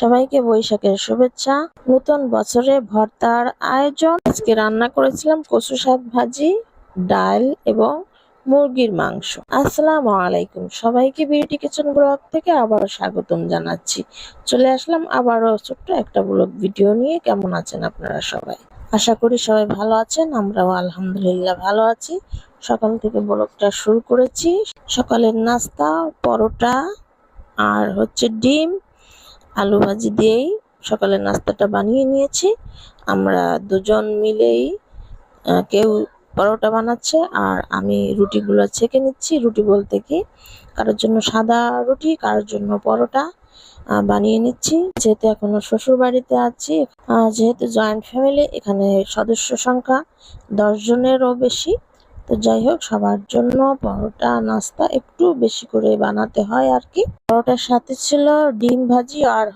সবাইকে বৈশাখের শুভেচ্ছা। নতুন বছরে ভর্তার আয়োজন। আজকে রান্না করেছিলাম কচু শাক ভাজি, ডাল এবং মুরগির মাংস। আসসালামু আলাইকুম, সবাইকে বিউটি কিচেন ব্লগ থেকে আবারও স্বাগতম জানাচ্ছি। চলে আসলাম আবারও ছোট্ট একটা ব্লগ ভিডিও নিয়ে। কেমন আছেন আপনারা সবাই? আশা করি সবাই ভালো আছেন, আমরাও আলহামদুলিল্লাহ ভালো আছি। সকাল থেকে ব্লগটা শুরু করেছি। সকালের নাস্তা পরোটা আর ডিম আলু ভাজি দিয়েই সকালের নাস্তাটা বানিয়ে নিয়েছি। আমরা দুজন মিলেই কেউ পরোটা বানাচ্ছে আর আমি রুটিগুলো ছেঁকে নিচ্ছি। রুটি বলতে কি, কারোর জন্য সাদা রুটি, কারোর জন্য পরোটা বানিয়ে নিচ্ছি। যেহেতু এখনো শ্বশুর বাড়িতে আছি, যেহেতু জয়েন্ট ফ্যামিলি, এখানে সদস্য সংখ্যা 10 জনেরও বেশি। তো যাই হোক, সবার জন্য পরোটা নাস্তা একটু বেশি করে বানাতে হয় আর কি। পরোটার সাথে ছিল ডিম ভাজি আর